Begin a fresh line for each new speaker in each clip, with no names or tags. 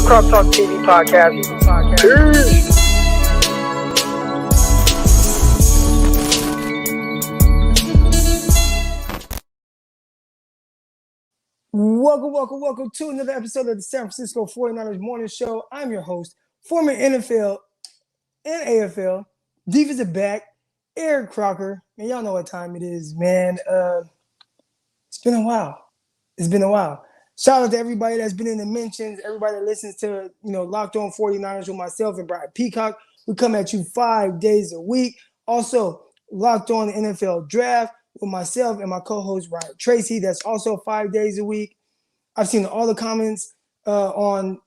Crop Talk TV podcast. Peace.
Welcome to another episode of the San Francisco 49ers Morning Show. I'm your host, former NFL and AFL defensive back, Eric Crocker. Man, y'all know what time it is, man. It's been a while. Shout out to everybody that's been in the mentions, everybody that listens to, Locked On 49ers with myself and Brian Peacock. We come at you 5 days a week. Also, Locked On the NFL Draft with myself and my co-host, Ryan Tracy. That's also 5 days a week. I've seen all the comments on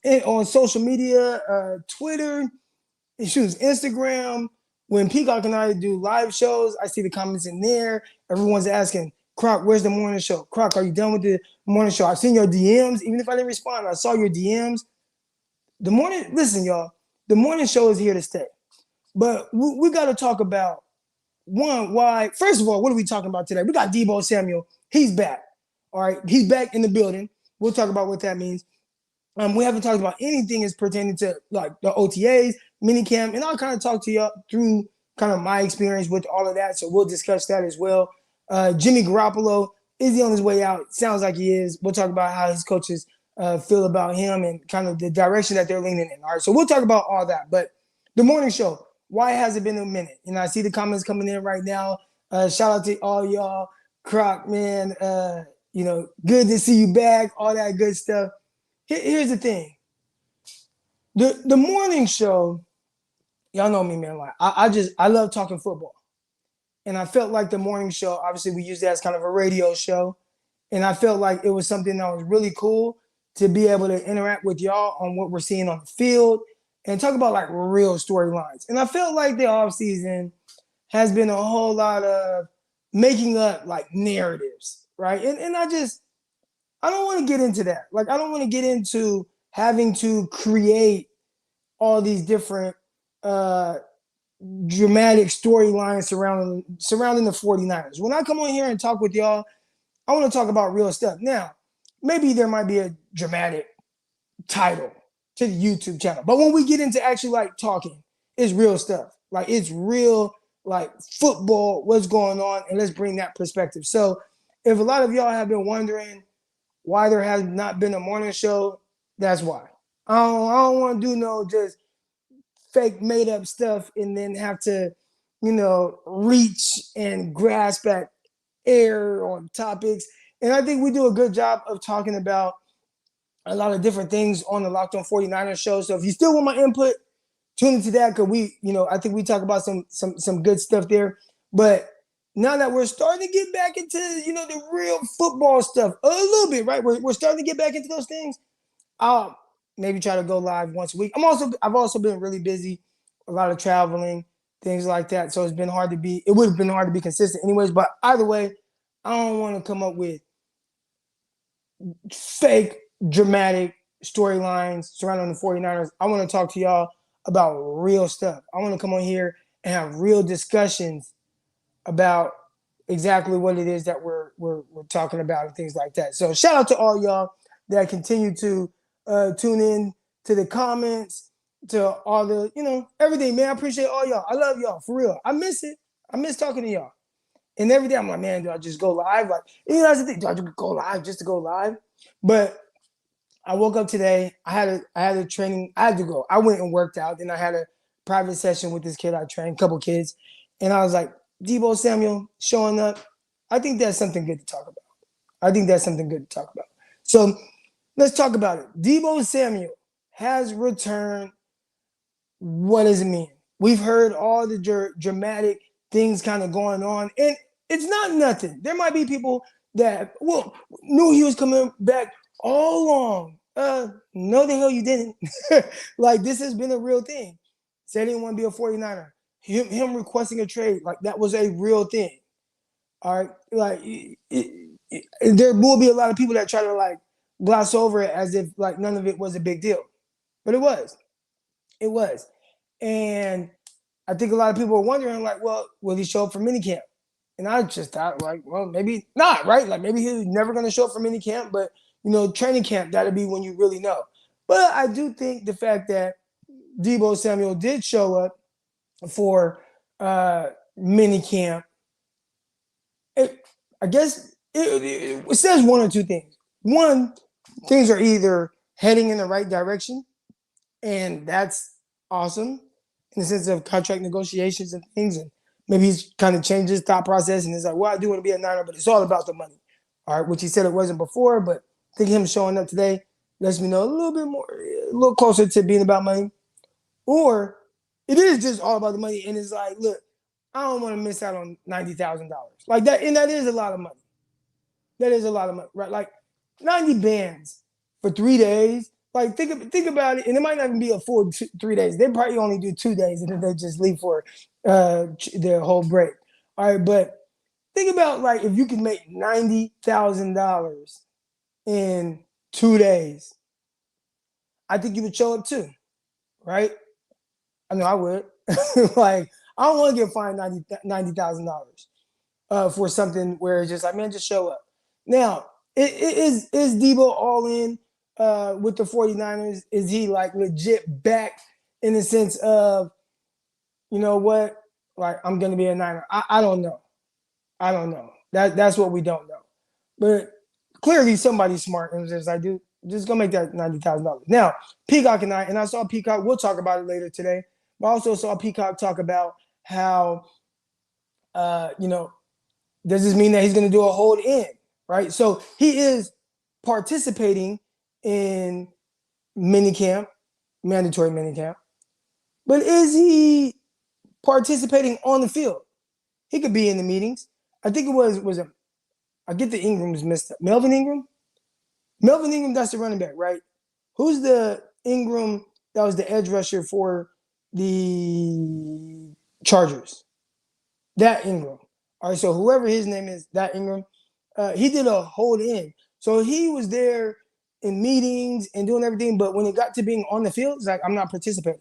social media, Twitter, Instagram. When Peacock and I do live shows, I see the comments in there. Everyone's asking, Croc, where's the morning show? Croc, are you done with the morning show? I've seen your DMs. Even if I didn't respond, I saw your DMs. Listen, y'all, the morning show is here to stay. But we got to talk about, why. First of all, what are we talking about today? We got Deebo Samuel. He's back. All right, he's back in the building. We'll talk about what that means. We haven't talked about anything as pertaining to like the OTAs, minicamp, and I'll kind of talk to y'all through kind of my experience with all of that. So we'll discuss that as well. Jimmy Garoppolo, is he on his way out? Sounds like he is. We'll talk about how his coaches feel about him and kind of the direction that they're leaning in. All right, so we'll talk about all that. But the morning show, why has it been a minute? And I see the comments coming in right now. Shout out to all y'all. Croc, man, good to see you back, all that good stuff. Here's the thing. The morning show, y'all know me, man. Like I love talking football. And I felt like the morning show, obviously we use that as kind of a radio show. And I felt like it was something that was really cool to be able to interact with y'all on what we're seeing on the field and talk about like real storylines. And I felt like the offseason has been a whole lot of making up like narratives, right? And I don't want to get into that. Like, I don't want to get into having to create all these different dramatic storylines surrounding the 49ers. When I come on here and talk with y'all, I want to talk about real stuff. Now, maybe there might be a dramatic title to the YouTube channel, but when we get into actually like talking, it's real stuff. Like, it's real, like football, what's going on, and let's bring that perspective. So if a lot of y'all have been wondering why there has not been a morning show, that's why. I don't want to do no just fake made up stuff and then have to, reach and grasp at air on topics. And I think we do a good job of talking about a lot of different things on the Locked On 49ers show. So if you still want my input, tune into that, because I think we talk about some good stuff there. But now that we're starting to get back into, the real football stuff a little bit, right? We're starting to get back into those things. I'll maybe try to go live once a week. I've also been really busy, a lot of traveling, things like that. So it would have been hard to be consistent anyways. But either way, I don't want to come up with fake, dramatic storylines surrounding the 49ers. I want to talk to y'all about real stuff. I want to come on here and have real discussions about exactly what it is that we're talking about and things like that. So shout out to all y'all that continue to tune in to the comments, to all the, everything, man. I appreciate all y'all. I love y'all, for real. I miss it. I miss talking to y'all. And every day I'm like, man, do I just go live? Like, that's the thing. Do I just go live just to go live? But I woke up today. I had a training. I had to go. I went and worked out. Then I had a private session with this kid I trained, a couple kids. And I was like, Deebo Samuel showing up. I think that's something good to talk about. So let's talk about it. Deebo Samuel has returned. What does it mean? We've heard all the dramatic things kind of going on, and it's not nothing. There might be people that knew he was coming back all along. No, the hell you didn't. Like, this has been a real thing. Said he didn't want to be a 49er. Him requesting a trade, like, that was a real thing. All right, like there will be a lot of people that try to like gloss over it as if like none of it was a big deal, but it was. And I think a lot of people are wondering, like, well, will he show up for minicamp? And I just thought, like, well, maybe not, right? Like, maybe he's never going to show up for minicamp, but training camp, that'll be when you really know. But I do think the fact that Deebo Samuel did show up for mini camp, I guess it says one or two things. One, things are either heading in the right direction, and that's awesome in the sense of contract negotiations and things. And maybe he's kind of changed his thought process and it's like, well, I do want to be a Niner, but it's all about the money. All right, which he said it wasn't before, but I think him showing up today lets me know a little bit more, a little closer to being about money. Or it is just all about the money, and it's like, look, I don't want to miss out on $90,000 like that, and that is a lot of money. That is a lot of money, right? Like 90 bands for 3 days. Like think about it, and it might not even be a full 3 days. They probably only do 2 days, and then they just leave for their whole break. All right, but think about like if you could make $90,000 in 2 days, I think you would show up too, right? I know I would. Like I don't want to get fined $90,000 for something where it's just like, man, just show up. Now, is Deebo all in with the 49ers? Is he like legit back in the sense of, you know what, like I'm gonna be a Niner? I don't know. I don't know. That's what we don't know. But clearly somebody's smart and was just like, dude, just go make that $90,000. Now, Peacock and I saw Peacock, we'll talk about it later today. But I also saw Peacock talk about how does this mean that he's gonna do a hold in? Right. So he is participating in minicamp, mandatory minicamp. But is he participating on the field? He could be in the meetings. I think it was I get the Ingram's missed up. Melvin Ingram? Melvin Ingram, that's the running back, right? Who's the Ingram that was the edge rusher for the Chargers? That Ingram. All right, so whoever his name is, that Ingram, he did a hold in. So he was there in meetings and doing everything, but when it got to being on the field, it's like, I'm not participating.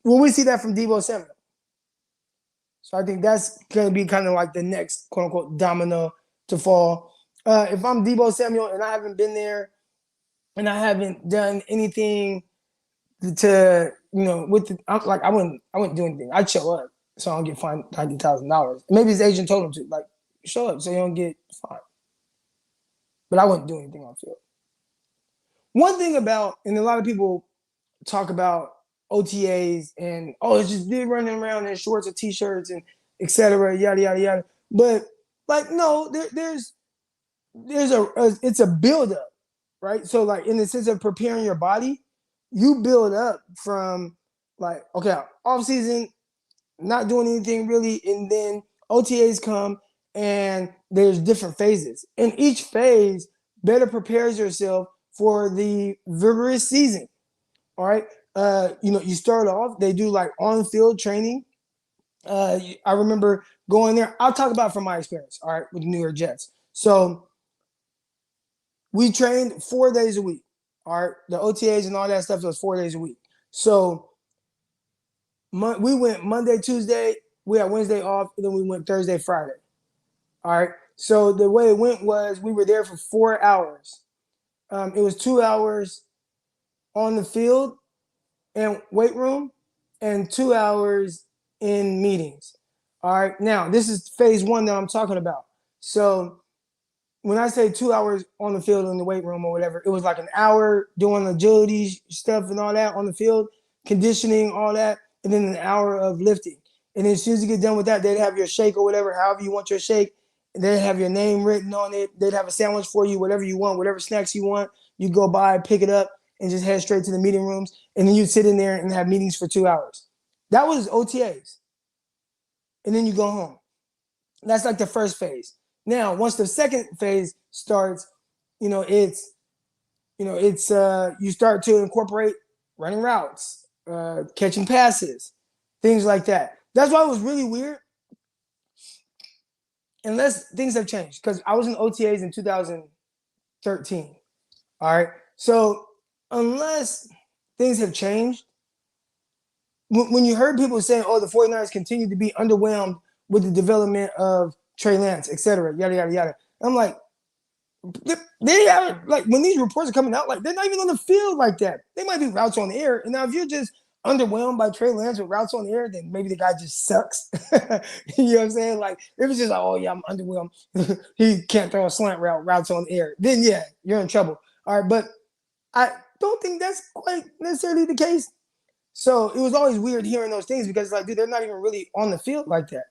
Well, we see that from Deebo Samuel. So I think that's going to be kind of like the next quote unquote domino to fall. If I'm Deebo Samuel and I haven't been there and I haven't done anything to, with the, I wouldn't do anything. I'd show up so I don't get fined $90,000. Maybe his agent told him to, like, show up so you don't get fined. But I wouldn't do anything on field. One thing about, and a lot of people talk about OTAs and it's just big running around in shorts or t-shirts and etc. Yada yada yada. But like no, there's it's a build-up, right? So like in the sense of preparing your body, you build up from like, okay, off season, not doing anything really, and then OTAs come and there's different phases. And each phase better prepares yourself for the vigorous season. All right. You start off, they do like on-field training. I remember going there. I'll talk about from my experience, all right, with the New York Jets. So we trained 4 days a week. All right. The OTAs and all that stuff was 4 days a week. So we went Monday, Tuesday, we had Wednesday off, and then we went Thursday, Friday. All right. So the way it went was we were there for 4 hours. It was 2 hours on the field and weight room and 2 hours in meetings. All right. Now, this is phase one that I'm talking about. So when I say 2 hours on the field in the weight room or whatever, it was like an hour doing agility stuff and all that on the field, conditioning, all that, and then an hour of lifting. And then as soon as you get done with that, they'd have your shake or whatever, however you want your shake. And they'd have your name written on it. They'd have a sandwich for you, whatever you want, whatever snacks you want. You go by, pick it up, and just head straight to the meeting rooms. And then you'd sit in there and have meetings for 2 hours. That was OTAs. And then you go home. That's like the first phase. Now, once the second phase starts, you start to incorporate running routes, catching passes, things like that. That's why it was really weird. Unless things have changed, because I was in OTAs in 2013. All right. So unless things have changed, when you heard people saying, the 49ers continue to be underwhelmed with the development of Trey Lance, et cetera, yada, yada, yada. I'm like, they haven't, like, when these reports are coming out, like, they're not even on the field like that. They might do routes on the air. And now if you're just underwhelmed by Trey Lance with routes on the air, then maybe the guy just sucks. You know what I'm saying? Like, if it's just like, oh yeah, I'm underwhelmed. He can't throw a slant routes on the air. Then yeah, you're in trouble. All right, but I don't think that's quite necessarily the case. So it was always weird hearing those things because, like, dude, they're not even really on the field like that.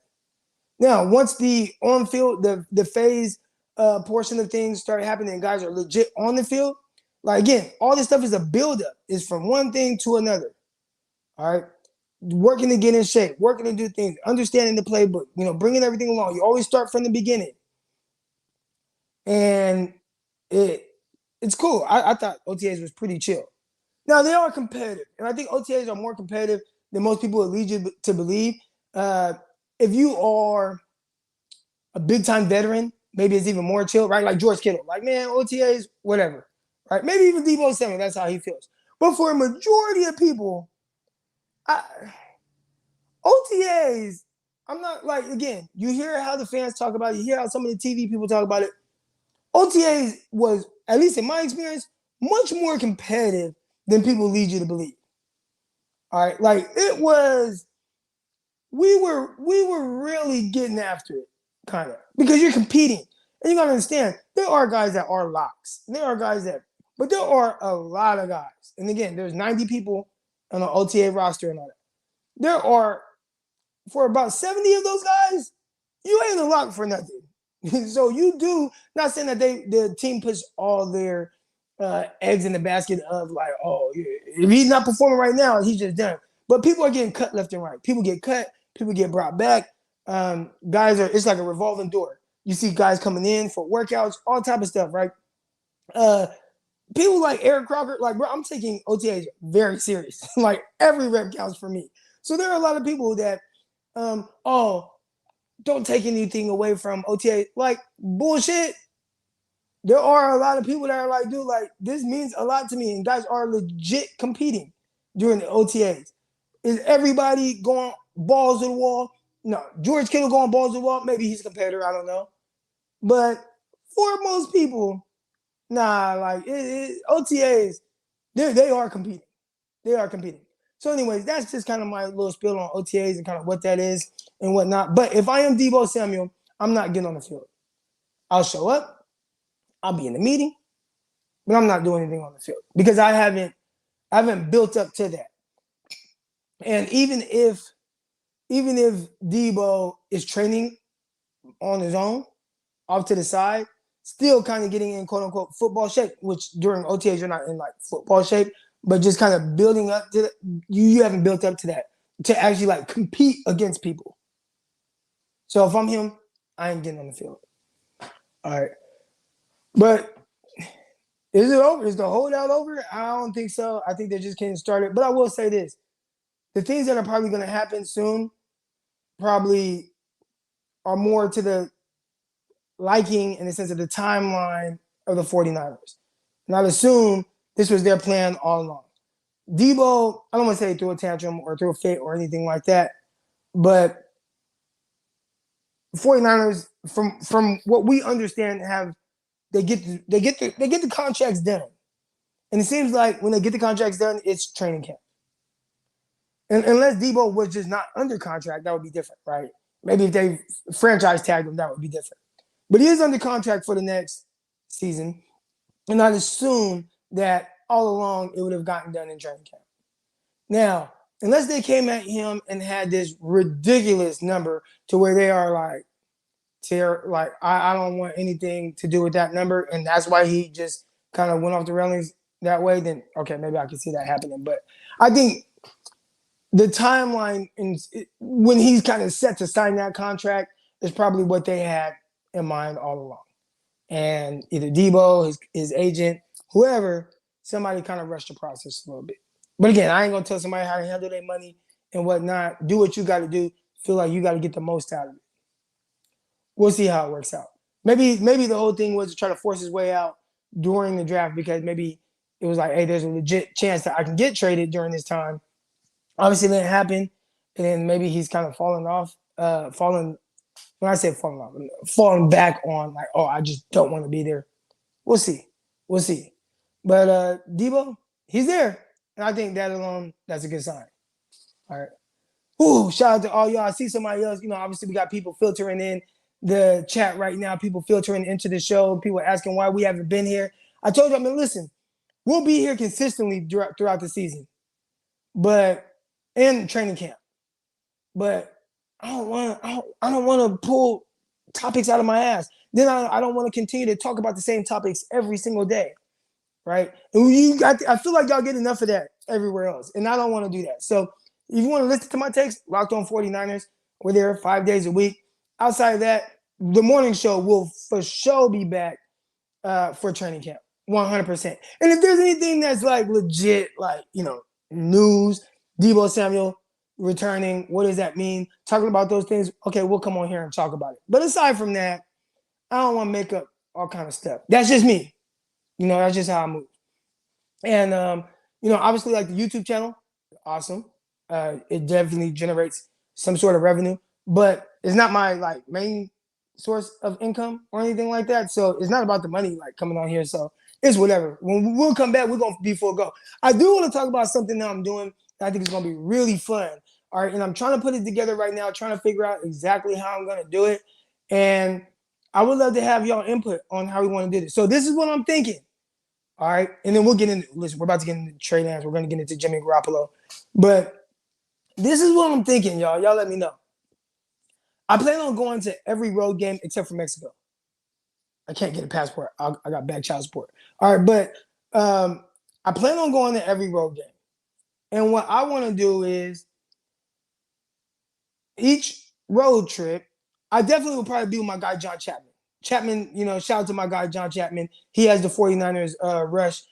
Now, once the on field, the phase portion of things started happening, and guys are legit on the field. Like, again, all this stuff is a buildup. It's from one thing to another. All right, working to get in shape, working to do things, understanding the playbook. Bringing everything along. You always start from the beginning, and it's cool. I thought OTAs was pretty chill. Now they are competitive, and I think OTAs are more competitive than most people would lead you to believe. If you are a big time veteran, maybe it's even more chill, right? Like George Kittle, like, man, OTAs, whatever, right? Maybe even Deebo Samuel, that's how he feels. But for a majority of people, OTAs, I'm not, like, again, you hear how the fans talk about it, you hear how some of the TV people talk about it. OTAs was, at least in my experience, much more competitive than people lead you to believe. All right, like, it was, we were really getting after it, kind of, because you're competing. And you gotta understand, there are guys that are locks. There are guys but there are a lot of guys. And again, there's 90 people on an OTA roster and all that. There are, for about 70 of those guys, you ain't a lock for nothing. So you do, not saying that the team puts all their eggs in the basket of, like, oh, if he's not performing right now, he's just done. But people are getting cut left and right. People get cut. People get brought back. It's like a revolving door. You see guys coming in for workouts, all type of stuff, right? People like Eric Crocker, like, bro, I'm taking OTAs very serious. Like, every rep counts for me. So there are a lot of people that, don't take anything away from OTA. Like, bullshit. There are a lot of people that are like, dude, like, this means a lot to me. And guys are legit competing during the OTAs. Is everybody going balls to the wall? No. George Kittle going balls to the wall? Maybe he's a competitor. I don't know. But for most people, nah, like, OTAs, they are competing. They are competing. So anyways, that's just kind of my little spiel on OTAs and kind of what that is and whatnot. But if I am Deebo Samuel, I'm not getting on the field. I'll show up. I'll be in the meeting, but I'm not doing anything on the field because I haven't built up to that. And even if Deebo is training on his own, off to the side, still kind of getting in quote unquote football shape, which during OTAs you're not in, like, football shape, but just kind of building up to that. You haven't built up to that to actually, like, compete against people. So if I'm him, I ain't getting on the field. All right. But is it over? Is the holdout over? I don't think so. I think they're just getting started. But I will say this. The things that are probably going to happen soon probably are more to the liking in the sense of the timeline of the 49ers. And I'd assume this was their plan all along. Deebo, I don't want to say threw a tantrum or threw a fit or anything like that, but 49ers, from what we understand, they get the contracts done. And it seems like when they get the contracts done, it's training camp. And unless Deebo was just not under contract, that would be different, right? Maybe if they franchise tagged him, that would be different. But he is under contract for the next season. And I'd assume that all along it would have gotten done in training camp. Now, unless they came at him and had this ridiculous number to where they are like, I don't want anything to do with that number, and that's why he just kind of went off the railings that way, then okay, maybe I can see that happening. But I think the timeline when he's kind of set to sign that contract is probably what they had in mind all along. And either Deebo, his agent, whoever, somebody kind of rushed the process a little bit. But again, I ain't gonna tell somebody how to handle their money and whatnot. Do what you got to do. Feel like you got to get the most out of it. We'll see how it works out. Maybe the whole thing was to try to force his way out during the draft because maybe it was like, hey, there's a legit chance that I can get traded during this time. Obviously, it didn't happen, and then maybe he's kind of falling back on, like, oh, I just don't want to be there. We'll see. We'll see. But Deebo, he's there. And I think that alone, that's a good sign. All right. Ooh, shout out to all y'all. I see somebody else. Obviously we got people filtering in the chat right now, people filtering into the show, people asking why we haven't been here. I told you, listen, we'll be here consistently throughout the season, but in training camp. But I don't want to pull topics out of my ass. Then I don't want to continue to talk about the same topics every single day, right? And I feel like y'all get enough of that everywhere else, and I don't want to do that. So if you want to listen to my takes, Locked On 49ers, we're there 5 days a week. Outside of that, the morning show will for sure be back for training camp, 100%. And if there's anything that's like legit, like, news, Deebo Samuel returning, what does that mean? Talking about those things, okay, we'll come on here and talk about it. But aside from that, I don't want to make up all kind of stuff. That's just me. That's just how I move. And, obviously, like the YouTube channel, awesome. It definitely generates some sort of revenue, but it's not my like main source of income or anything like that. So it's not about the money like coming on here. So it's whatever. When we'll come back, we're gonna be full go. I do want to talk about something that I'm doing that I think is gonna be really fun. All right, and I'm trying to put it together right now, trying to figure out exactly how I'm gonna do it. And I would love to have y'all input on how we want to do this. So this is what I'm thinking. All right, and then we'll get into. Listen, we're about to get into Trey Lance. We're gonna get into Jimmy Garoppolo, but this is what I'm thinking, y'all. Y'all let me know. I plan on going to every road game except for Mexico. I can't get a passport. I got bad child support. All right, but I plan on going to every road game. And what I want to do is each road trip, I definitely will probably be with my guy, John Chapman. Chapman, shout out to my guy, John Chapman. He has the 49ers rush,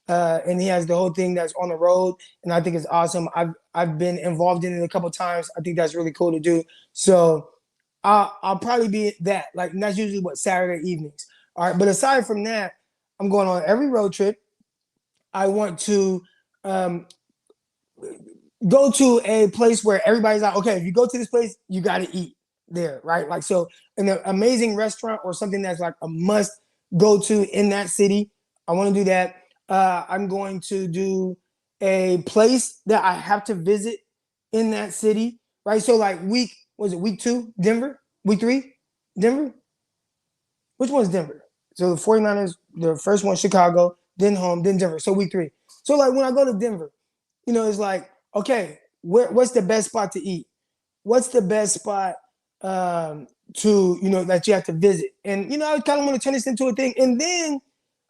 and he has the whole thing that's on the road, and I think it's awesome. I've been involved in it a couple times. I think that's really cool to do. So I'll probably be that. Like, and that's usually Saturday evenings. All right, but aside from that, I'm going on every road trip. I want to go to a place where everybody's like, okay, if you go to this place, you got to eat there, right? Like, so an amazing restaurant or something that's like a must go to in that city. I want to do that. I'm going to do a place that I have to visit in that city, right? So like week 2, Denver? Week 3, Denver? Which one's Denver? So the 49ers, the first one, Chicago, then home, then Denver. So week 3. So like when I go to Denver, it's like, okay, what's the best spot to eat? What's the best spot to, that you have to visit? And, I kind of want to turn this into a thing. And then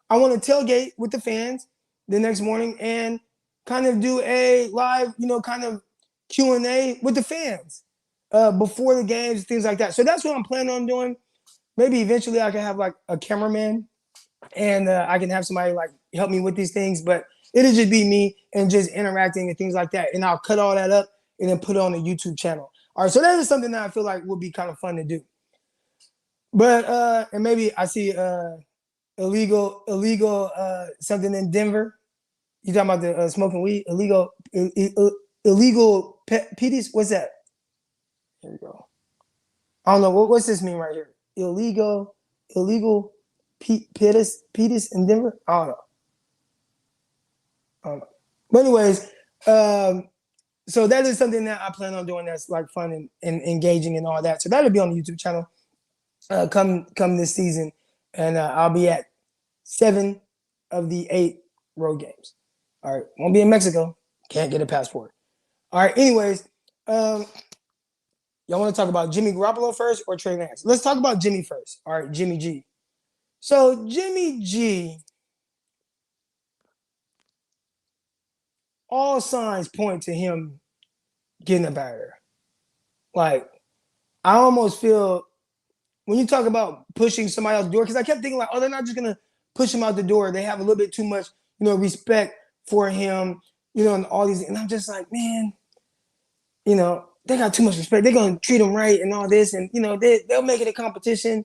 I want to tailgate with the fans the next morning and kind of do a live, kind of Q&A with the fans before the games, things like that. So that's what I'm planning on doing. Maybe eventually I can have like a cameraman and I can have somebody like help me with these things, but it'll just be me and just interacting and things like that. And I'll cut all that up and then put it on the YouTube channel. All right, so that is something that I feel like would be kind of fun to do. But and maybe I see illegal something in Denver. You talking about the smoking weed? Illegal pedis? What's that? Here we go. I don't know what's this mean right here. Illegal pedis in Denver. I don't know. But anyways, so that is something that I plan on doing that's like fun and engaging and all that. So that'll be on the YouTube channel come this season, and I'll be at 7 of the 8 road games. All right, won't be in Mexico. Can't get a passport. All right. Anyways, y'all want to talk about Jimmy Garoppolo first or Trey Lance? Let's talk about Jimmy first. All right, Jimmy G. So Jimmy G, all signs point to him getting up out of there. Like, I almost feel when you talk about pushing somebody out the door, because I kept thinking like, oh, they're not just gonna push him out the door. They have a little bit too much, respect for him, and all these. And I'm just like, man, they got too much respect. They're gonna treat him right and all this, and they'll make it a competition.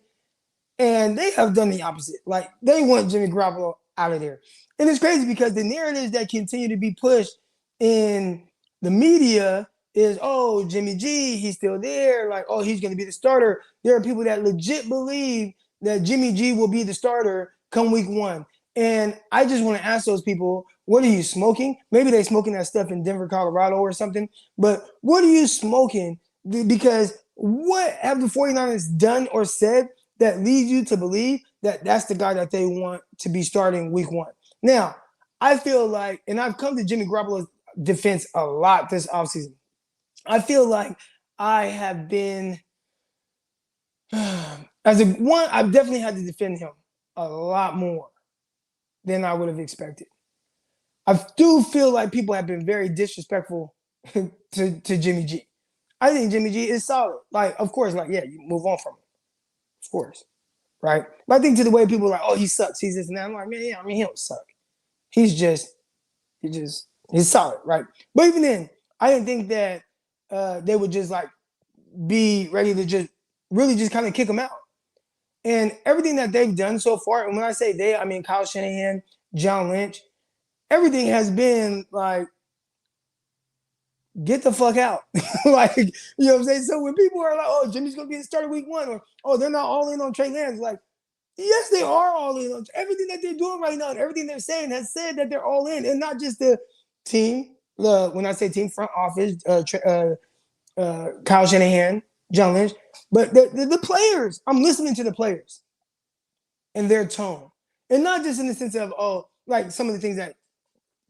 And they have done the opposite. Like, they want Jimmy Garoppolo out of there. And it's crazy because the narratives that continue to be pushed in the media is, oh, Jimmy G, he's still there. Like, oh, he's going to be the starter. There are people that legit believe that Jimmy G will be the starter come week one. And I just want to ask those people, what are you smoking? Maybe they smoking that stuff in Denver, Colorado or something. But what are you smoking? Because what have the 49ers done or said that leads you to believe that that's the guy that they want to be starting week one? Now, I feel like, and I've come to Jimmy Garoppolo's defense a lot this offseason. I feel like I have been, I've definitely had to defend him a lot more than I would have expected. I do feel like people have been very disrespectful to Jimmy G. I think Jimmy G is solid. Like, of course, like, yeah, you move on from him. Of course. Right? But I think to the way people are like, oh, he sucks. He's this and that. I'm like, man, yeah, I mean, he don't suck. He's solid, right? But even then, I didn't think that they would just like be ready to just really just kind of kick him out. And everything that they've done so far, and when I say they, I mean Kyle Shanahan, John Lynch, everything has been like, get the fuck out. Like, you know what I'm saying? So when people are like, oh, Jimmy's going to be started week one, or, oh, they're not all in on Trey Lance, like, yes, they are all in on everything that they're doing right now. And everything they're saying has said that they're all in, and not just the team. When I say team, front office, Kyle Shanahan, John Lynch, but the players. I'm listening to the players and their tone, and not just in the sense of, oh, like some of the things that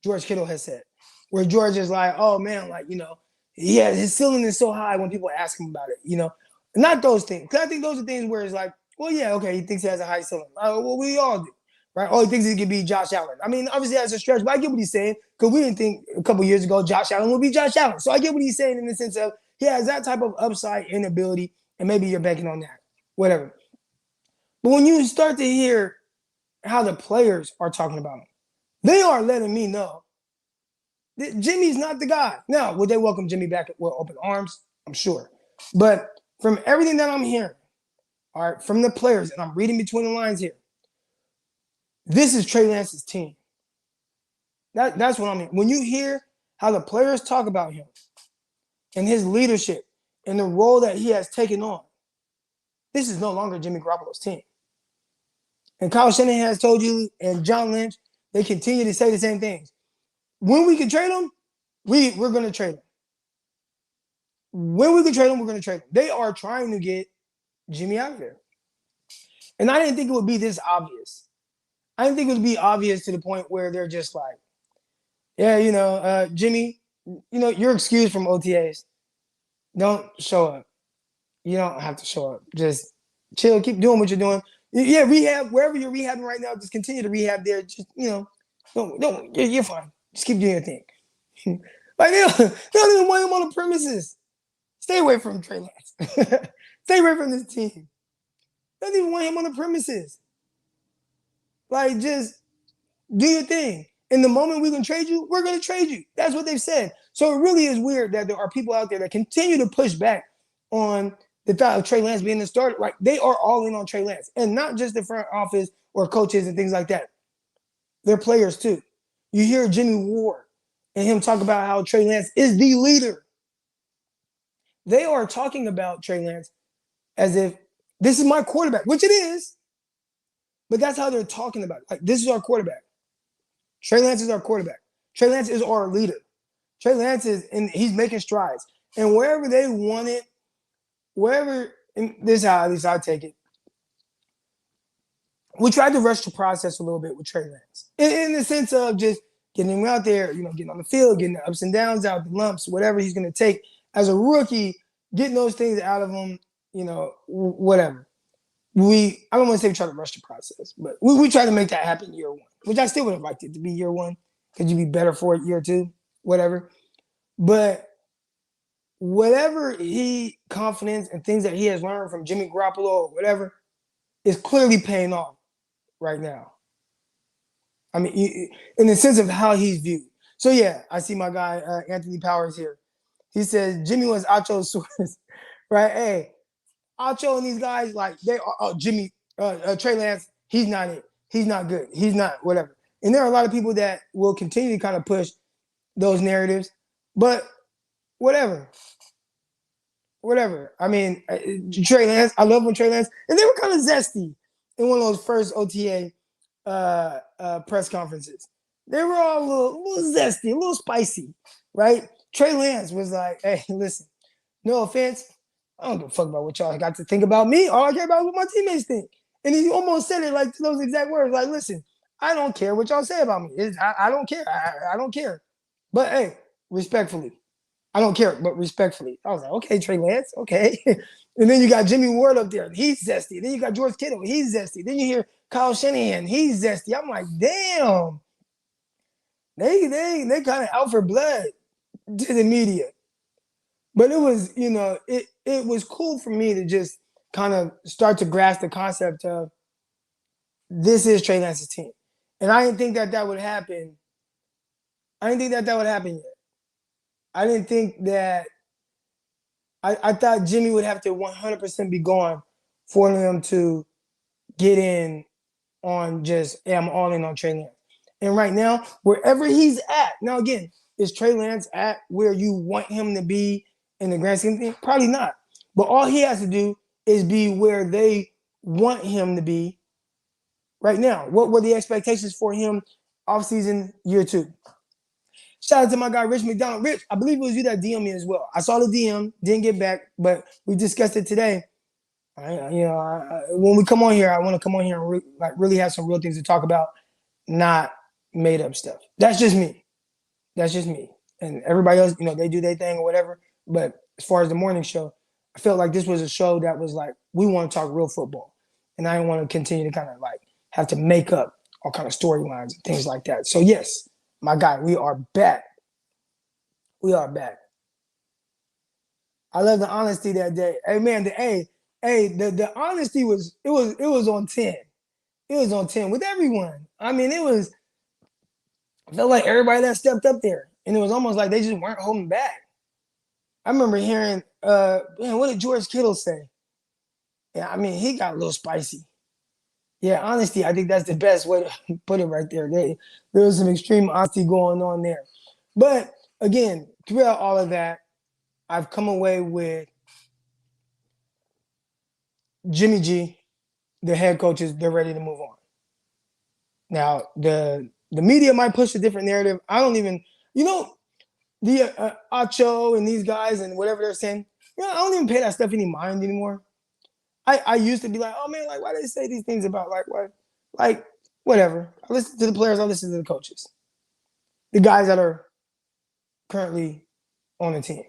George Kittle has said, where George is like, oh man, like, you know, yeah, his ceiling is so high when people ask him about it, you know, not those things. Because I think those are things where it's like, well, yeah, okay, he thinks he has a high ceiling. Well, we all do, right? Oh, he thinks he could be Josh Allen. I mean, obviously that's a stretch, but I get what he's saying, because we didn't think a couple years ago Josh Allen would be Josh Allen. So I get what he's saying in the sense of he has that type of upside and ability, and maybe you're banking on that, whatever. But when you start to hear how the players are talking about him, they are letting me know that Jimmy's not the guy. Now, would they welcome Jimmy back with open arms? I'm sure. But from everything that I'm hearing, all right, from the players, and I'm reading between the lines here, this is Trey Lance's team. That's what I mean. When you hear how the players talk about him and his leadership and the role that he has taken on, this is no longer Jimmy Garoppolo's team. And Kyle Shanahan has told you, and John Lynch, they continue to say the same things. When we can trade him, we're going to trade him. When we can trade him, we're going to trade him. They are trying to get Jimmy out of there. And I didn't think it would be this obvious. I didn't think it would be obvious to the point where they're just like, yeah, you know, Jimmy, you know, you're excused from OTAs. Don't show up. You don't have to show up. Just chill, keep doing what you're doing. Yeah, rehab, wherever you're rehabbing right now, just continue to rehab there. Just, you know, don't you're fine. Just keep doing your thing. Like, they don't even want him on the premises. Stay away from Trey Lance. Stay away from this team. They don't even want him on the premises. Like, just do your thing. In the moment we can trade you, we're going to trade you. That's what they've said. So it really is weird that there are people out there that continue to push back on the thought of Trey Lance being the starter. Right? They are all in on Trey Lance. And not just the front office or coaches and things like that. They're players too. You hear Jimmy Ward and him talk about how Trey Lance is the leader. They are talking about Trey Lance as if this is my quarterback, which it is. But that's how they're talking about it. Like, this is our quarterback. Trey Lance is our quarterback. Trey Lance is our leader. Trey Lance is, and he's making strides. And wherever they want it, wherever, and this is how at least I take it. We tried to rush the process a little bit with Trey Lance. In the sense of just getting him out there, you know, getting on the field, getting the ups and downs out, the lumps, whatever he's going to take as a rookie, getting those things out of him, you know, whatever. I don't want to say we try to rush the process, but we try to make that happen year one, which I still would have liked it to be year one. Could you be better for it year two? Whatever. But whatever confidence and things that he has learned from Jimmy Garoppolo or whatever is clearly paying off right now. I mean, in the sense of how he's viewed. So, yeah, I see my guy, Anthony Powers here. He says, Jimmy was Acho's source, right? Hey, Acho and these guys, like, they are, Trey Lance, he's not it. He's not good. He's not whatever. And there are a lot of people that will continue to kind of push those narratives. But whatever. I mean, Trey Lance, I love when Trey Lance, and they were kind of zesty in one of those first OTA press conferences. They were all a little zesty, a little spicy, right? Trey Lance was like, "Hey, listen, no offense, I don't give a fuck about what y'all got to think about me. All I care about is what my teammates think." And he almost said it like those exact words, like, "Listen, I don't care what y'all say about me. I don't care. I don't care. But hey, respectfully, I don't care, but respectfully." I was like, "Okay, Trey Lance, okay." And then you got Jimmy Ward up there. He's zesty. Then you got George Kittle. He's zesty. Then you hear Kyle Shanahan. He's zesty. I'm like, damn. They kind of out for blood to the media. But it was, it was cool for me to just kind of start to grasp the concept of this is Trey Lance's team. And I didn't think that would happen. I didn't think that would happen yet. I didn't think that I thought Jimmy would have to 100% be gone for them to get in on just, hey, I'm all in on Trey Lance. And right now, wherever he's at, now again, is Trey Lance at where you want him to be in the grand scheme thing? Probably not. But all he has to do is be where they want him to be right now. What were the expectations for him offseason year 2? Shout out to my guy, Rich McDonald. Rich, I believe it was you that DM'd me as well. I saw the DM, didn't get back, but we discussed it today. When we come on here, I want to come on here and really have some real things to talk about, not made up stuff. That's just me. And everybody else, they do their thing or whatever. But as far as the morning show, I felt like this was a show that was like, we want to talk real football. And I didn't want to continue to kind of like have to make up all kind of storylines and things like that. So yes, my guy, we are back. I love the honesty that day. Hey man, the honesty was on 10. It was on 10 with everyone. I mean, I felt like everybody that stepped up there. And it was almost like they just weren't holding back. I remember hearing, what did George Kittle say? Yeah, I mean, he got a little spicy. Yeah, honesty, I think that's the best way to put it right there. There was some extreme honesty going on there. But again, throughout all of that, I've come away with Jimmy G, the head coaches, they're ready to move on. Now, the media might push a different narrative. I don't even, the Acho and these guys and whatever they're saying, I don't even pay that stuff any mind anymore. I used to be like, oh man, like why do they say these things about like what? Like, whatever. I listen to the players, I listen to the coaches. The guys that are currently on the team.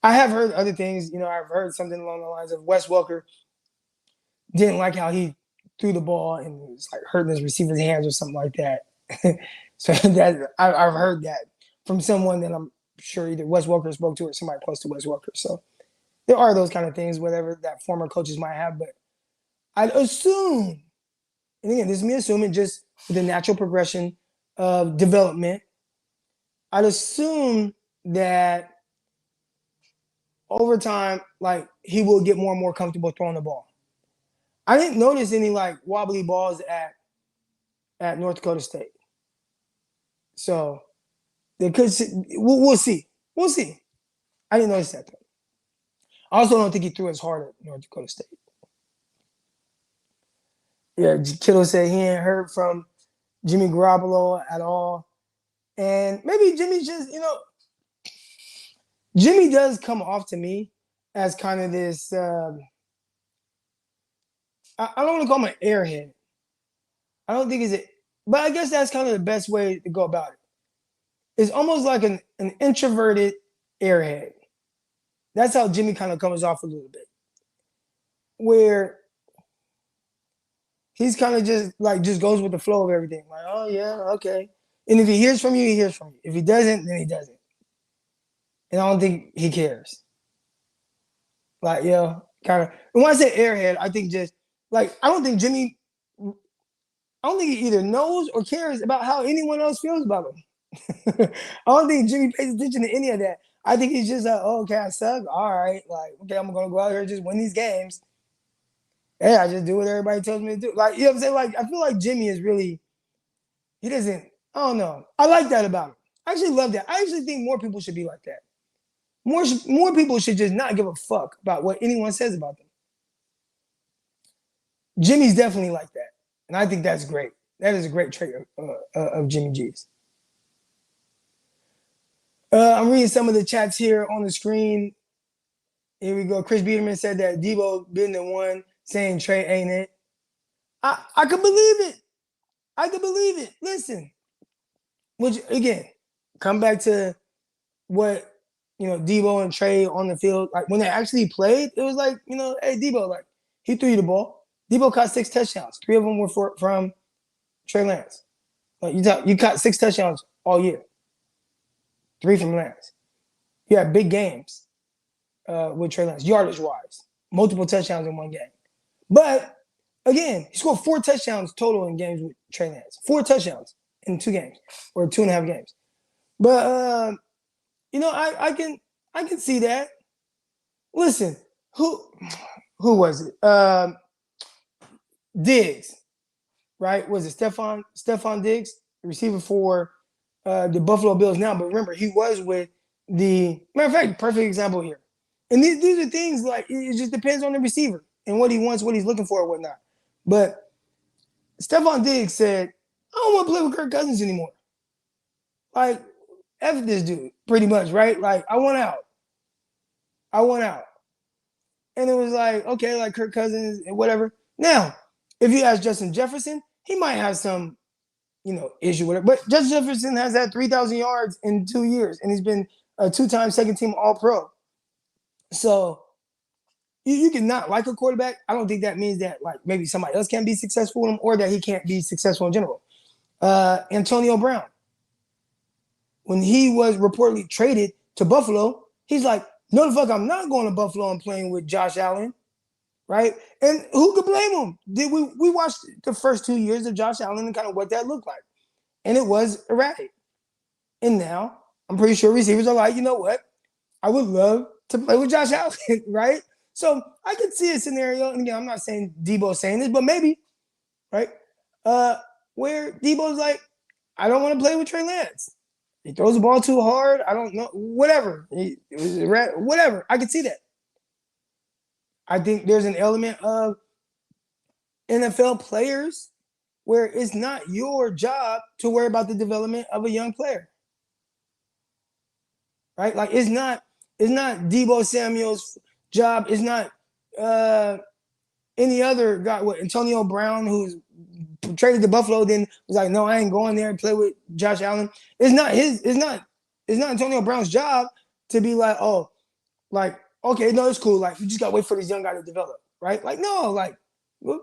I have heard other things, I've heard something along the lines of Wes Welker didn't like how he threw the ball and it was like hurting his receiver's hands or something like that. So that I've heard that from someone that I'm sure either Wes Welker spoke to or somebody close to Wes Welker. So there are those kind of things, whatever that former coaches might have, but I'd assume, and again, this is me assuming just with the natural progression of development, I'd assume that over time, like he will get more and more comfortable throwing the ball. I didn't notice any like wobbly balls at North Dakota State. So they could we'll see. We'll see. I didn't notice that though. I also don't think he threw as hard at North Dakota State. Yeah, Kittle said he ain't heard from Jimmy Garoppolo at all. And maybe Jimmy just, Jimmy does come off to me as kind of this, I don't want to call him an airhead. I don't think but I guess that's kind of the best way to go about it. It's almost like an introverted airhead. That's how Jimmy kind of comes off a little bit. Where he's kind of just goes with the flow of everything. Like, oh yeah, okay. And if he hears from you, he hears from you. If he doesn't, then he doesn't. And I don't think he cares. Like, kind of. And when I say airhead, I think just like I don't think he either knows or cares about how anyone else feels about him. I don't think Jimmy pays attention to any of that. I think he's just like, oh, okay, I suck. All right, like, okay, I'm gonna go out here and just win these games. Hey, I just do what everybody tells me to do. Like, you know what I'm saying? Like, I feel like Jimmy is really, he doesn't, I don't know. I like that about him. I actually love that. I actually think more people should be like that. More people should just not give a fuck about what anyone says about them. Jimmy's definitely like that. And I think that's great. That is a great trait of Jimmy G's. I'm reading some of the chats here on the screen. Here we go. Chris Biederman said that Deebo been the one saying Trey ain't it. I could believe it. I could believe it. Listen, which again, come back to what Deebo and Trey on the field. Like when they actually played, it was like hey Deebo, like he threw you the ball. Deebo caught 6 touchdowns. 3 of them were from Trey Lance. Like you caught 6 touchdowns all year. 3 from Lance. You had big games with Trey Lance, yardage wise, multiple touchdowns in one game. But again, he scored 4 touchdowns total in games with Trey Lance. 4 touchdowns in 2 games or 2.5 games. But I can see that. Listen, who was it? Diggs, right? Was it Stephon Diggs, the receiver for the Buffalo Bills now? But remember, he was with the matter of fact, perfect example here. And these are things like it just depends on the receiver and what he wants, what he's looking for, or whatnot. But Stephon Diggs said, I don't want to play with Kirk Cousins anymore. Like, F this dude, pretty much, right? Like, I want out. And it was like, okay, like Kirk Cousins and whatever. Now, if you ask Justin Jefferson, he might have some, issue with it. But Justin Jefferson has had 3,000 yards in 2 years, and he's been a 2-time second-team All-Pro. So you can not like a quarterback. I don't think that means that like maybe somebody else can't be successful with him or that he can't be successful in general. Antonio Brown, when he was reportedly traded to Buffalo, he's like, no, the fuck, I'm not going to Buffalo and playing with Josh Allen, right? And who could blame him? We watched the first 2 years of Josh Allen and kind of what that looked like, and it was erratic. And now I'm pretty sure receivers are like, you know what? I would love to play with Josh Allen, right? So I could see a scenario, and again, I'm not saying Deebo's saying this, but maybe, right? Where Deebo's like, I don't want to play with Trey Lance. He throws the ball too hard. I don't know. Whatever. Whatever. I could see that. I think there's an element of NFL players where it's not your job to worry about the development of a young player. Right? Like it's not Deebo Samuel's job. It's not any other guy. What Antonio Brown, who's traded to Buffalo, then was like, no, I ain't going there and play with Josh Allen. It's not Antonio Brown's job to be like, oh, like, okay, no, it's cool. Like, you just gotta wait for this young guy to develop, right? Like, no, like,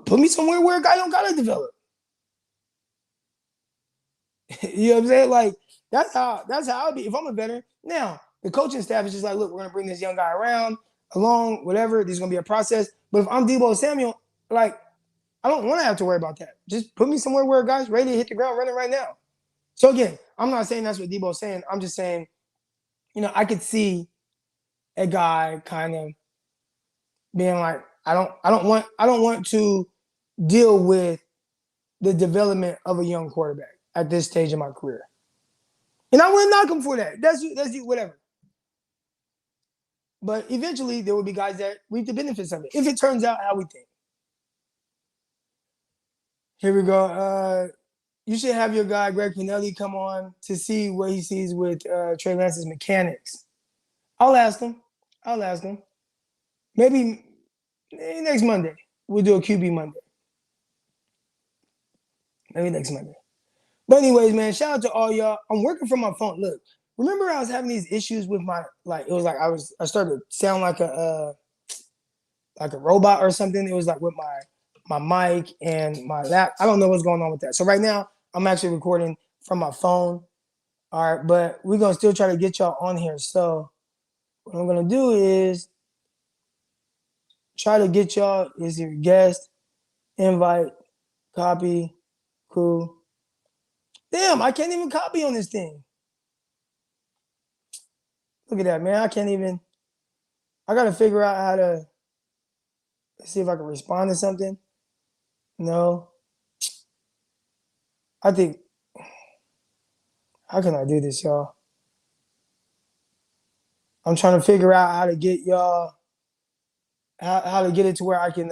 put me somewhere where a guy don't gotta develop. You know what I'm saying? Like, that's how I'll be if I'm a veteran. Now, the coaching staff is just like, look, we're gonna bring this young guy around, along, whatever. There's gonna be a process. But if I'm Deebo Samuel, like, I don't want to have to worry about that. Just put me somewhere where a guy's ready to hit the ground running right now. So again, I'm not saying that's what Deebo's saying. I'm just saying, I could see a guy kind of being like, I don't want to deal with the development of a young quarterback at this stage of my career. And I wouldn't knock him for that. That's you, whatever. But eventually there will be guys that reap the benefits of it, if it turns out how we think. Here we go. You should have your guy, Greg Pinelli, come on to see what he sees with Trey Lance's mechanics. I'll ask him. Maybe next Monday. We'll do a QB Monday. Maybe next Monday. But anyways, man, shout out to all y'all. I'm working from my phone. Look, remember I was having these issues with my, like, it was like I started to sound like a robot or something. It was like with my mic and my lap. I don't know what's going on with that. So right now, I'm actually recording from my phone. All right, but we're going to still try to get y'all on here. So what I'm going to do is try to get y'all as your guest, invite, copy, cool. Damn, I can't even copy on this thing. Look at that, man. I got to figure out how to, let's see if I can respond to something. No. I think, how can I do this, y'all? I'm trying to figure out how to get y'all, how to get it to where I can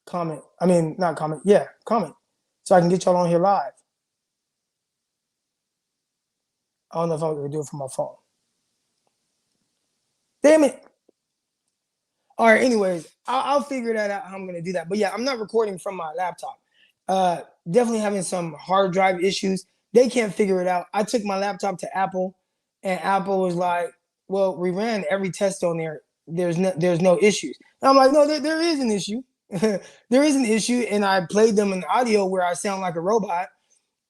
comment. I mean, not comment. Yeah, comment. So I can get y'all on here live. I don't know if I'm going to do it from my phone. Damn it. All right, anyways, I'll figure that out how I'm going to do that. But yeah, I'm not recording from my laptop. Definitely having some hard drive issues. They can't figure it out. I took my laptop to Apple, and Apple was like, well, we ran every test on there. There's no issues. And I'm like, no, there is an issue. There is an issue. And I played them an audio where I sound like a robot.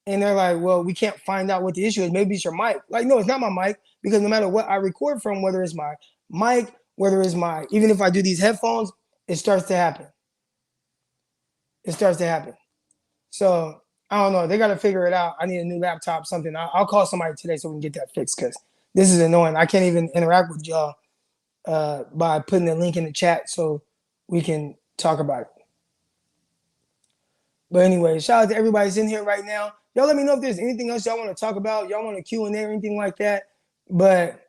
And they're like, well, we can't find out what the issue is. Maybe it's your mic. Like, no, it's not my mic, because no matter what I record from, whether it's my mic, whether it's even if I do these headphones, it starts to happen. It starts to happen. So I don't know. They got to figure it out. I need a new laptop, something. I'll call somebody today so we can get that fixed, because this is annoying. I can't even interact with y'all by putting the link in the chat so we can talk about it. But anyway, shout out to everybody that's in here right now. Y'all let me know if there's anything else y'all want to talk about. Y'all want a Q&A or anything like that. But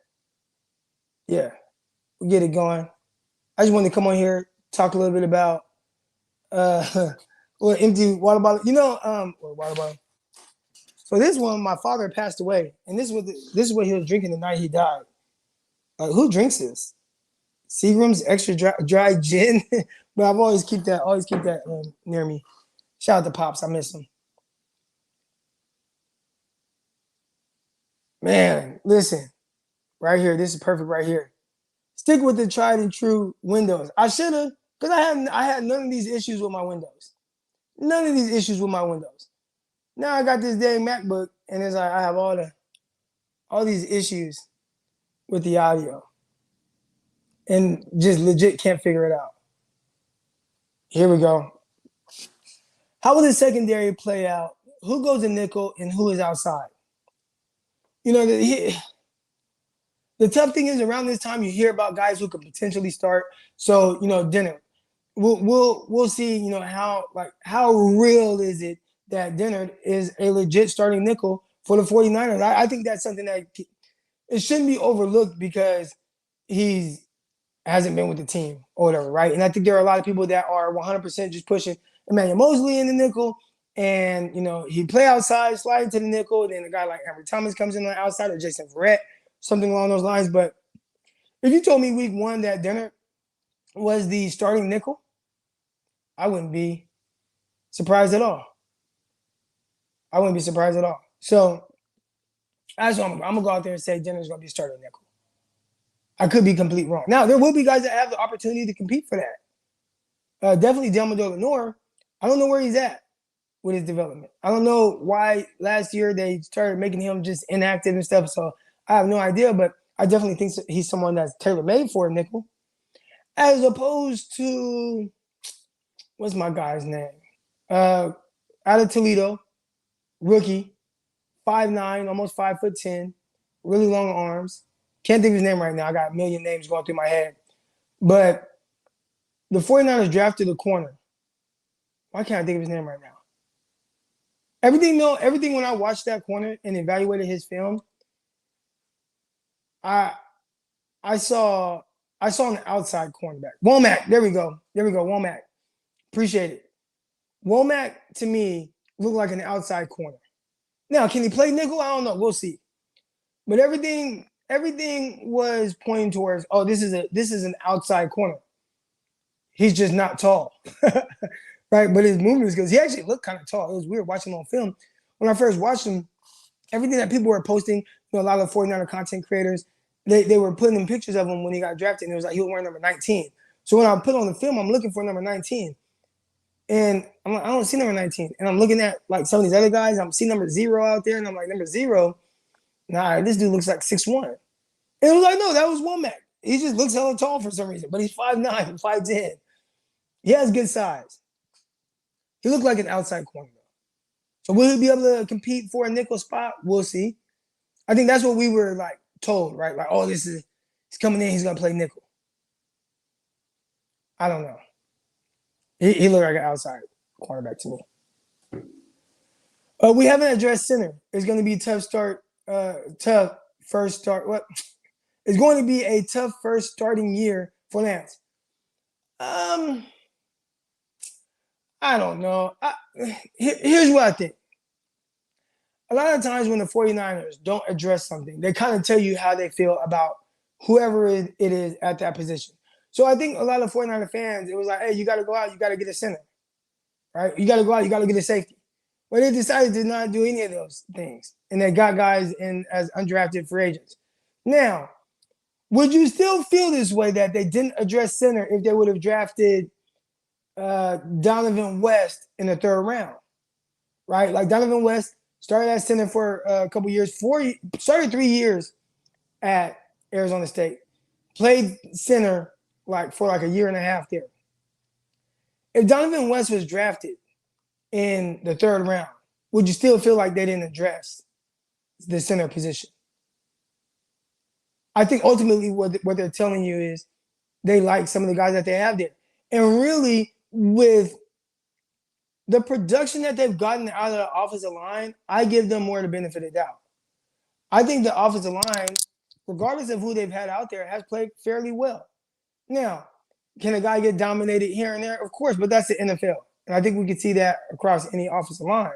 yeah, we get it going. I just wanted to come on here, talk a little bit about empty water bottle. Water bottle. So this one, my father passed away, and this is what he was drinking the night he died. Who drinks this? Seagram's extra dry gin. But I've always keep that near me. Shout out to Pops, I miss him. Man, listen, right here. This is perfect right here. Stick with the tried and true Windows. I should have, because I had none of these issues with my Windows. None of these issues with my Windows. Now I got this dang MacBook, and it's like I have all these issues with the audio, and just legit can't figure it out. Here we go. How will the secondary play out? Who goes in nickel and who is outside? The tough thing is, around this time you hear about guys who could potentially start. So Dennard, we'll see. How real is it that Dennard is a legit starting nickel for the 49ers? I think that's something that it shouldn't be overlooked, because he hasn't been with the team or whatever, right? And I think there are a lot of people that are 100% just pushing Emmanuel Mosley in the nickel, and he play outside, slide to the nickel, and then a guy like Ambry Thomas comes in on the outside, or Jason Verrett, something along those lines. But if you told me week one that Dennard was the starting nickel, I wouldn't be surprised at all. So I'm gonna go out there and say Dennard's gonna be starting nickel. I could be completely wrong. Now there will be guys that have the opportunity to compete for that. Definitely Delamodor Lenore. I don't know where he's at with his development. I don't know why last year they started making him just inactive and stuff. So I have no idea, but I definitely think he's someone that's tailor-made for a nickel, as opposed to, what's my guy's name? Out of Toledo, rookie, 5'9", almost 5'10", really long arms. Can't think of his name right now. I got a million names going through my head. But the 49ers drafted a corner. Why can't I think of his name right now? Everything when I watched that corner and evaluated his film, I saw an outside cornerback. Womack. There we go. Womack. Appreciate it. Womack, to me, looked like an outside corner. Now, can he play nickel? I don't know. We'll see. But everything was pointing towards, this is an outside corner. He's just not tall. Right? But his movement is good. He actually looked kind of tall. It was weird watching him on film. When I first watched him, everything that people were posting, a lot of 49er content creators, they were putting in pictures of him when he got drafted, and it was like he was wearing number 19. So when I put on the film, I'm looking for number 19. And I'm like, I don't see number 19. And I'm looking at like some of these other guys. I'm seeing number 0 out there, and I'm like, number 0? Nah, this dude looks like 6'1". And it was like, no, that was Womack. He just looks hella tall for some reason, but he's 5'9", 5'10". He has good size. He looked like an outside corner. So will he be able to compete for a nickel spot? We'll see. I think that's what we were like told, right? Like, he's coming in, he's gonna play nickel. I don't know. He looked like an outside cornerback to me. We haven't addressed center. It's going to be tough first start. What? It's going to be a tough first starting year for Lance. I don't know. Here's what I think. A lot of times when the 49ers don't address something, they kind of tell you how they feel about whoever it is at that position. So I think a lot of 49er fans, it was like, hey, you got to go out, you got to get a center, right? You got to go out, you got to get a safety. But they decided to not do any of those things. And they got guys in as undrafted free agents. Now, would you still feel this way that they didn't address center if they would have drafted Donovan West in the third round, right? Like Donovan West started at center for a couple years, started 3 years at Arizona State, played center for a year and a half there. If Donovan West was drafted in the third round, would you still feel like they didn't address the center position? I think ultimately what they're telling you is they like some of the guys that they have there. And really, with the production that they've gotten out of the offensive line, I give them more the benefit of the doubt. I think the offensive line, regardless of who they've had out there, has played fairly well. Now, can a guy get dominated here and there? Of course, but that's the NFL. And I think we can see that across any offensive line.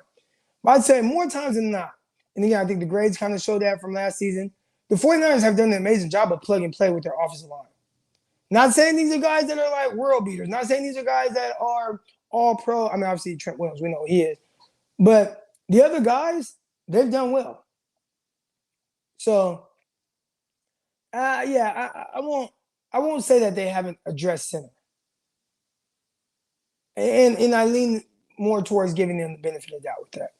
But I'd say more times than not, and again, I think the grades kind of show that from last season, the 49ers have done an amazing job of plug and play with their offensive line. Not saying these are guys that are like world beaters. Not saying these are guys that are all pro. I mean, obviously Trent Williams, we know who he is. But the other guys, they've done well. So, I won't say that they haven't addressed center. And I lean more towards giving them the benefit of the doubt with that.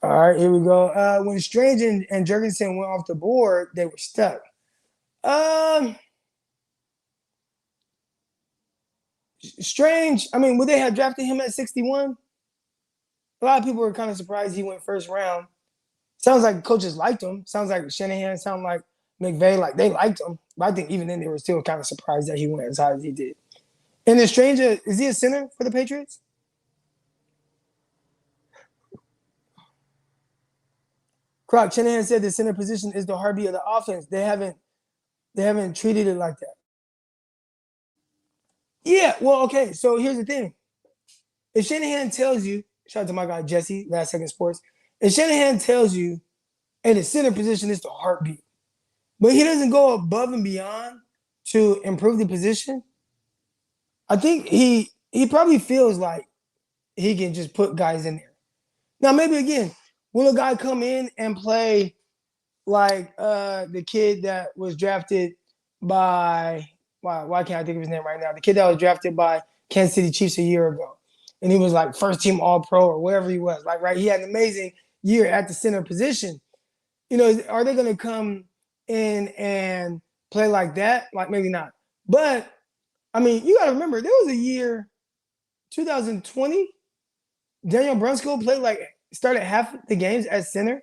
All right, here we go. When Strange and Jurgensen went off the board, they were stuck. Strange, I mean, would they have drafted him at 61? A lot of people were kind of surprised he went first round. Sounds like coaches liked him. Sounds like Shanahan, sound like McVay, like they liked him. But I think even then they were still kind of surprised that he went as high as he did. And the Stranger, is he a center for the Patriots? Croc, Shanahan said the center position is the heartbeat of the offense. They haven't treated it like that. Yeah, well, okay. So here's the thing. If Shanahan tells you, shout out to my guy Jesse, Last Second Sports. If Shanahan tells you, hey, the center position is the heartbeat, but he doesn't go above and beyond to improve the position, I think he probably feels like he can just put guys in there. Now, maybe again, will a guy come in and play like the kid that was drafted by why can't I think of his name right now? The kid that was drafted by Kansas City Chiefs a year ago, and he was like first team All Pro or whatever he was. Like, right, he had an amazing year at the center position. You know, are they going to come in and play like that? Like, maybe not. But I mean, you got to remember, there was a year, 2020, Daniel Brunskill started half the games at center.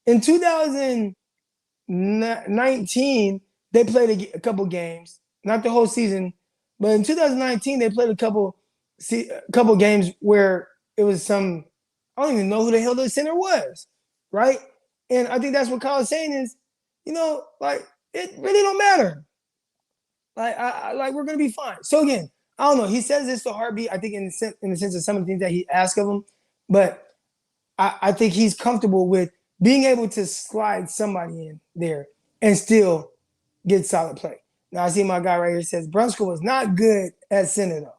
In 2019, they played a couple games, not the whole season, but in 2019 they played a couple games where it was I don't even know who the hell the center was, right? And I think that's what Kyle's saying is, you know, like it really don't matter. Like we're gonna be fine. So again, I don't know. He says it's the heartbeat. I think in the sense of some of the things that he asked of him, but I think he's comfortable with being able to slide somebody in there and still get solid play. Now I see my guy right here says Brunskill was not good at center though.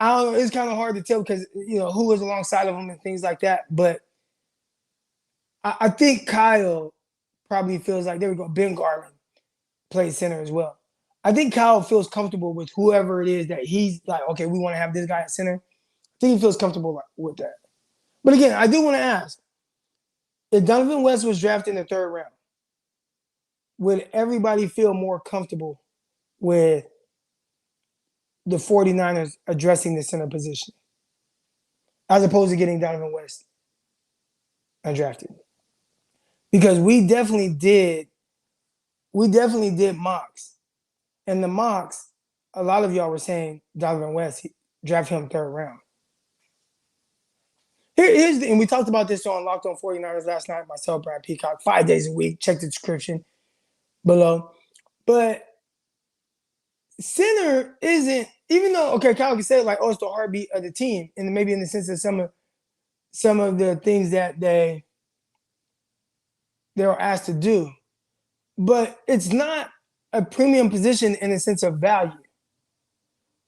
I don't know. It's kind of hard to tell because you know who was alongside of him and things like that. But I think Kyle probably feels like there we go. Ben Garland plays center as well. I think Kyle feels comfortable with whoever it is that he's like, okay, we want to have this guy at center. I think he feels comfortable with that. But again, I do want to ask, if Donovan West was drafted in the third round, would everybody feel more comfortable with the 49ers addressing the center position as opposed to getting Donovan West undrafted? Because we definitely did mocks. And the mocks, a lot of y'all were saying Donovan West, draft him third round. And we talked about this on Locked On 49ers last night, myself, Brad Peacock, 5 days a week. Check the description below. But center isn't, even though, okay, Kyle can say like, oh, it's the heartbeat of the team, and maybe in the sense of some of the things that they were asked to do, but it's not a premium position in the sense of value,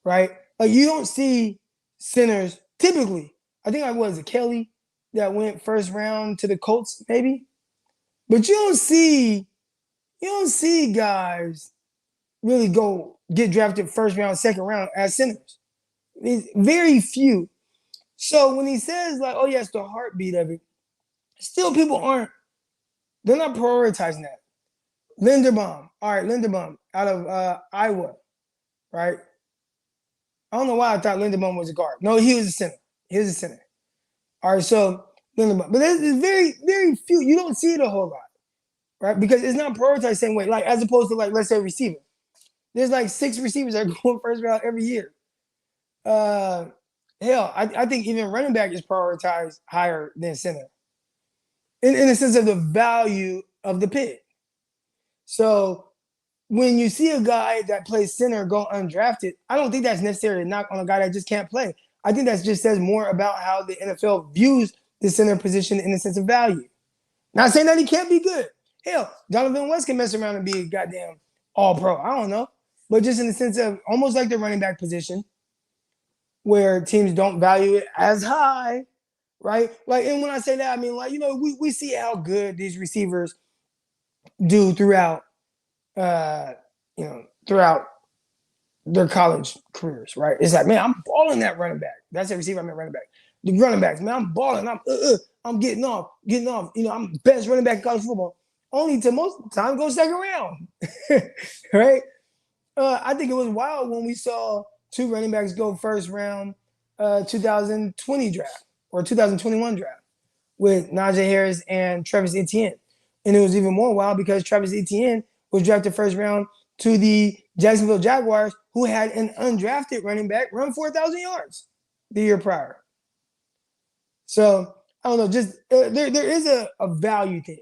right? Like you don't see centers typically. I think I was it Kelly that went first round to the Colts, maybe, but you don't see guys really go get drafted first round, second round as centers. It's very few. So when he says like, "Oh yes, the heartbeat of it," still people they're not prioritizing that. Linderbaum, all right, Linderbaum out of Iowa, right? I don't know why I thought Linderbaum was a guard. No, he was a center. He was a center. All right, so Linderbaum, but there's very very few. You don't see it a whole lot, right? Because it's not prioritized the same way. Like as opposed to like let's say receiver. There's like 6 receivers that are going first round every year. Uh, hell, I think even running back is prioritized higher than center in the sense of the value of the pick. So when you see a guy that plays center go undrafted, I don't think that's necessarily a knock on a guy that just can't play. I think that just says more about how the NFL views the center position in the sense of value. Not saying that he can't be good. Hell, Donovan West can mess around and be a goddamn all pro. I don't know. But just in the sense of almost like the running back position, where teams don't value it as high, right? Like, and when I say that, I mean, like, we see how good these receivers do throughout, throughout their college careers, right? It's like, man, I'm balling that running back. That's a receiver, I meant running back. The running backs, man, I'm balling. I'm getting off. I'm the best running back in college football. Only to most of the time go second round, right? I think it was wild when we saw 2 running backs go first round 2020 draft or 2021 draft with Najee Harris and Travis Etienne. And it was even more wild because Travis Etienne was drafted first round to the Jacksonville Jaguars, who had an undrafted running back run 4,000 yards the year prior. So I don't know, just there is a value thing.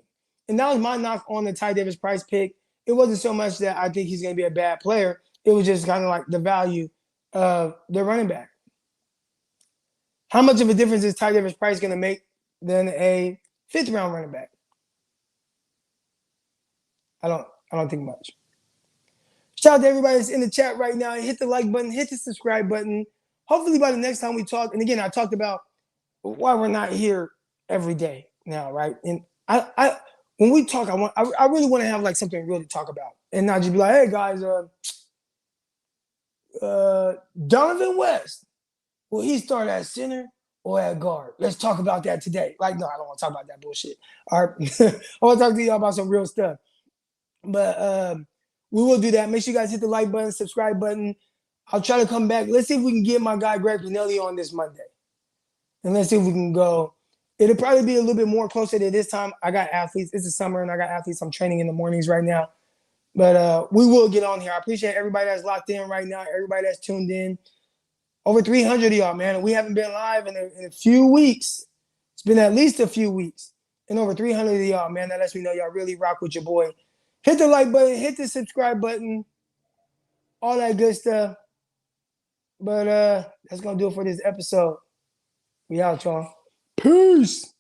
And that was my knock on the Ty Davis Price pick. It wasn't so much that I think he's going to be a bad player. It was just kind of like the value of the running back. How much of a difference is Ty Davis Price going to make than a 5th round running back? I don't think much. Shout out to everybody that's in the chat right now. Hit the like button, hit the subscribe button. Hopefully by the next time we talk, and again, I talked about why we're not here every day now, right? And I when we talk, I really want to have like something real to talk about, and not just be like, hey guys, Donovan West, will he start at center or at guard? Let's talk about that today. Like, no, I don't want to talk about that bullshit. All right, I want to talk to y'all about some real stuff. But we will do that. Make sure you guys hit the like button, subscribe button. I'll try to come back. Let's see if we can get my guy Greg Pinelli on this Monday. And let's see if we can go. It'll probably be a little bit more closer to this time. I got athletes. It's the summer, and I got athletes. I'm training in the mornings right now. But we will get on here. I appreciate everybody that's locked in right now, everybody that's tuned in. Over 300 of y'all, man. We haven't been live in a few weeks. It's been at least a few weeks. And over 300 of y'all, man. That lets me know y'all really rock with your boy. Hit the like button. Hit the subscribe button. All that good stuff. But that's going to do it for this episode. We out, y'all. Peace.